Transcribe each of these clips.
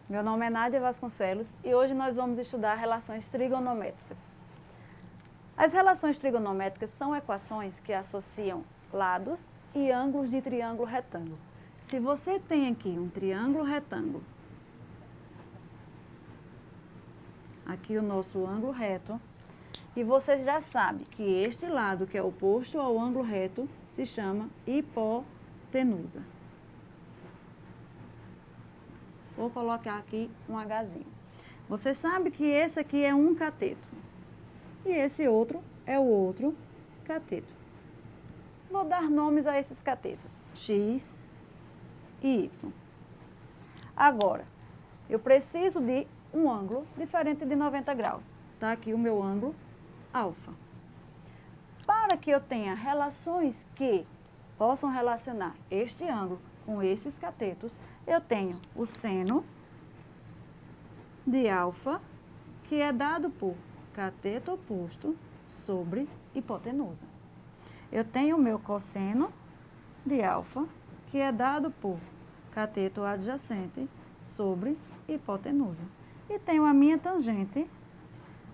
Meu nome é Nádia Vasconcelos e hoje nós vamos estudar relações trigonométricas. As relações trigonométricas são equações que associam lados e ângulos de triângulo retângulo. Se você tem aqui um triângulo retângulo, aqui o nosso ângulo reto, e você já sabe que este lado que é oposto ao ângulo reto se chama hipotenusa. Vou colocar aqui um Hzinho. Você sabe que esse aqui é um cateto. E esse outro é o outro cateto. Vou dar nomes a esses catetos. X e Y. Agora, eu preciso de um ângulo diferente de 90 graus. Está aqui o meu ângulo alfa. Para que eu tenha relações que possam relacionar este ângulo com esses catetos, eu tenho o seno de alfa, que é dado por cateto oposto sobre hipotenusa. Eu tenho o meu cosseno de alfa, que é dado por cateto adjacente sobre hipotenusa. E tenho a minha tangente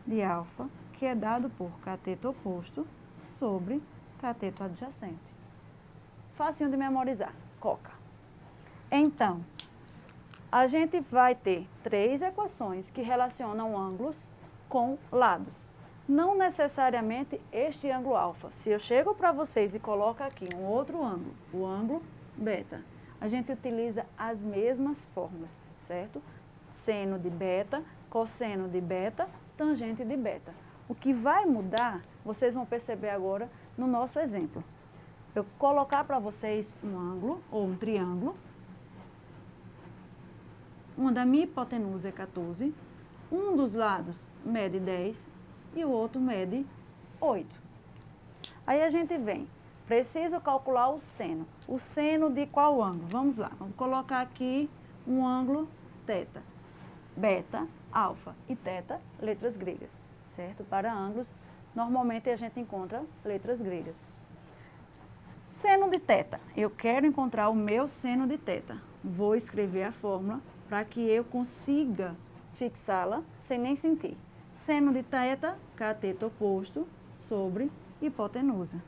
de alfa, que é dado por cateto oposto sobre cateto adjacente. Facinho de memorizar, coca. Então, a gente vai ter 3 equações que relacionam ângulos com lados. Não necessariamente este ângulo alfa. Se eu chego para vocês e coloco aqui um outro ângulo, o ângulo beta, a gente utiliza as mesmas fórmulas, certo? Seno de beta, cosseno de beta, tangente de beta. O que vai mudar, vocês vão perceber agora no nosso exemplo. Eu colocar para vocês um ângulo ou um triângulo, onde a minha hipotenusa é 14, um dos lados mede 10 e o outro mede 8. Aí a gente vem, preciso calcular o seno. O seno de qual ângulo? Vamos lá, vamos colocar aqui um ângulo θ. Beta, alfa e θ, letras gregas, certo? Para ângulos, normalmente a gente encontra letras gregas. Seno de θ, eu quero encontrar o meu seno de θ. Vou escrever a fórmula para que eu consiga fixá-la sem nem sentir. Seno de θ, cateto oposto sobre hipotenusa.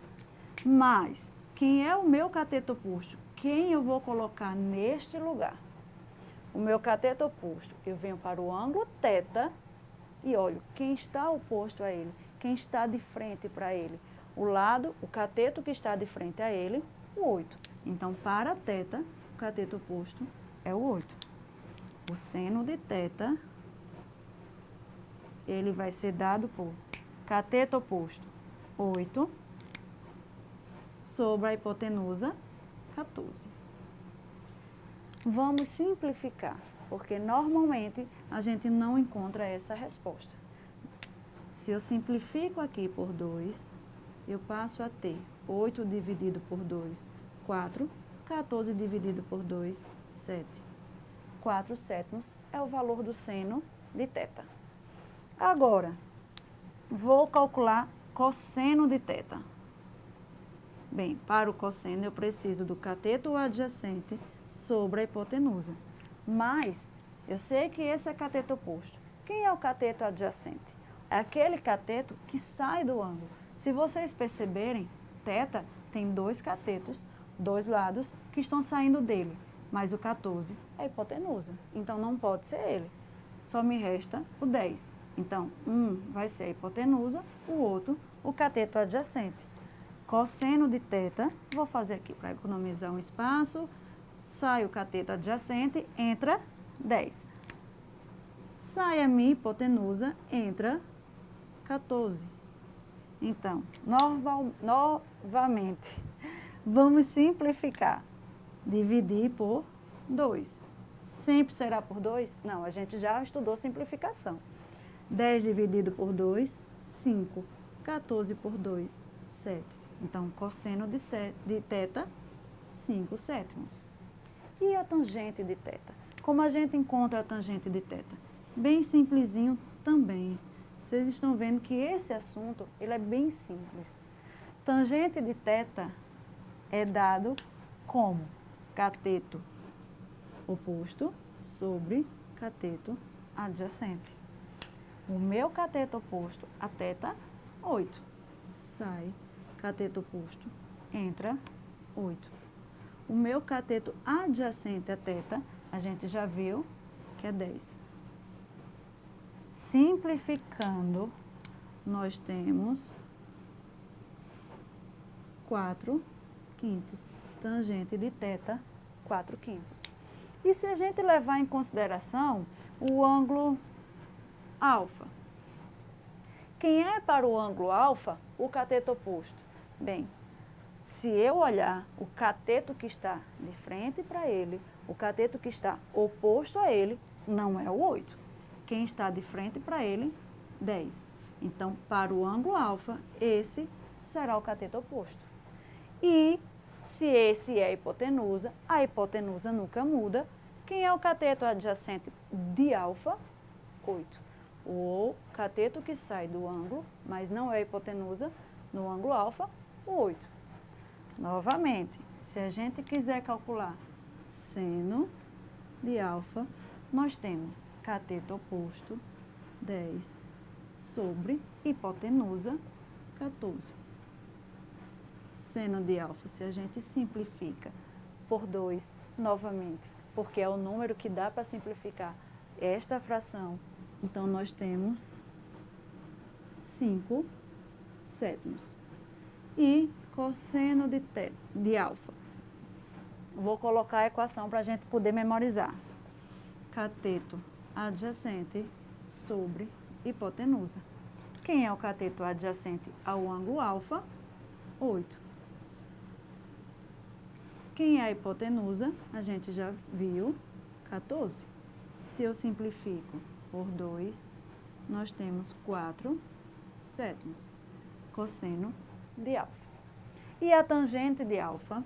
Mas, quem é o meu cateto oposto? Quem eu vou colocar neste lugar? O meu cateto oposto, eu venho para o ângulo θ e olho quem está oposto a ele, quem está de frente para ele. O lado, o cateto que está de frente a ele, o 8. Então, para θ, o cateto oposto é o 8. O seno de θ, ele vai ser dado por cateto oposto 8 sobre a hipotenusa 14. Vamos simplificar, porque normalmente a gente não encontra essa resposta. Se eu simplifico aqui por 2, eu passo a ter 8 dividido por 2, 4, 14 dividido por 2, 7. 4 sétimos é o valor do seno de θ. Agora, vou calcular cosseno de θ. Bem, para o cosseno eu preciso do cateto adjacente sobre a hipotenusa. Mas, eu sei que esse é cateto oposto. Quem é o cateto adjacente? É aquele cateto que sai do ângulo. Se vocês perceberem, θ tem 2 catetos, 2 lados que estão saindo dele. Mas o 14 é hipotenusa, então não pode ser ele. Só me resta o 10. Então, um vai ser a hipotenusa, o outro, o cateto adjacente. Cosseno de θ, vou fazer aqui para economizar um espaço, sai o cateto adjacente, entra 10. Sai a minha hipotenusa, entra 14. Então, novamente, vamos simplificar. Dividir por 2. Sempre será por 2? Não, a gente já estudou simplificação. 10 dividido por 2, 5. 14 por 2, 7. Então, cosseno de θ, 5 sétimos. E a tangente de θ? Como a gente encontra a tangente de θ? Bem simplesinho também. Vocês estão vendo que esse assunto ele é bem simples. Tangente de θ é dado como cateto oposto sobre cateto adjacente. O meu cateto oposto a θ, 8. Sai, cateto oposto, entra, 8. O meu cateto adjacente a θ, a gente já viu que é 10. Simplificando, nós temos 4/5. Tangente de θ, 4/5. E se a gente levar em consideração o ângulo alfa? Quem é para o ângulo alfa o cateto oposto? Bem, se eu olhar o cateto que está de frente para ele, o cateto que está oposto a ele, não é o 8. Quem está de frente para ele, 10. Então, para o ângulo alfa, esse será o cateto oposto. E se esse é a hipotenusa nunca muda. Quem é o cateto adjacente de alfa? 8. O cateto que sai do ângulo, mas não é a hipotenusa, no ângulo alfa, o 8. Novamente, se a gente quiser calcular seno de alfa, nós temos cateto oposto, 10, sobre hipotenusa, 14. Seno de alfa, se a gente simplifica por 2, novamente, porque é o número que dá para simplificar esta fração, então nós temos 5/7. E cosseno de alfa. Vou colocar a equação para a gente poder memorizar. Cateto adjacente sobre hipotenusa. Quem é o cateto adjacente ao ângulo alfa? 8. Quem é a hipotenusa? A gente já viu, 14. Se eu simplifico por 2, nós temos 4/7. Cosseno de alfa. E a tangente de alfa?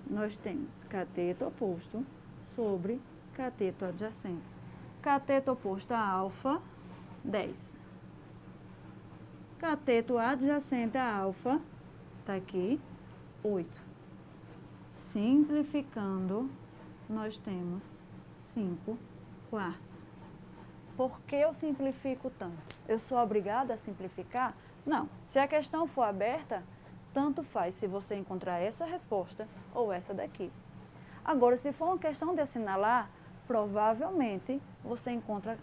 Nós temos cateto oposto sobre cateto adjacente. Cateto oposto a alfa, 10. Cateto adjacente a alfa, está aqui, 8. Simplificando, nós temos 5/4. Por que eu simplifico tanto? Eu sou obrigada a simplificar? Não. Se a questão for aberta, tanto faz se você encontrar essa resposta ou essa daqui. Agora, se for uma questão de assinalar, provavelmente você encontra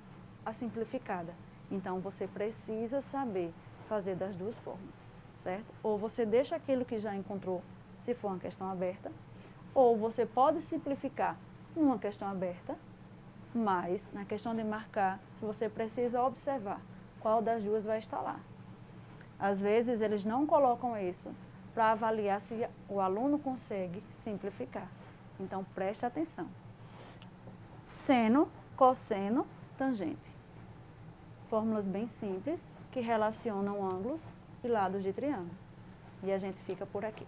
a simplificada. Então, você precisa saber fazer das duas formas, certo? Ou você deixa aquilo que já encontrou, se for uma questão aberta, ou você pode simplificar numa questão aberta, mas na questão de marcar, você precisa observar qual das duas vai estar lá. Às vezes, eles não colocam isso para avaliar se o aluno consegue simplificar. Então, preste atenção. Seno, cosseno, tangente. Fórmulas bem simples que relacionam ângulos e lados de triângulo. E a gente fica por aqui.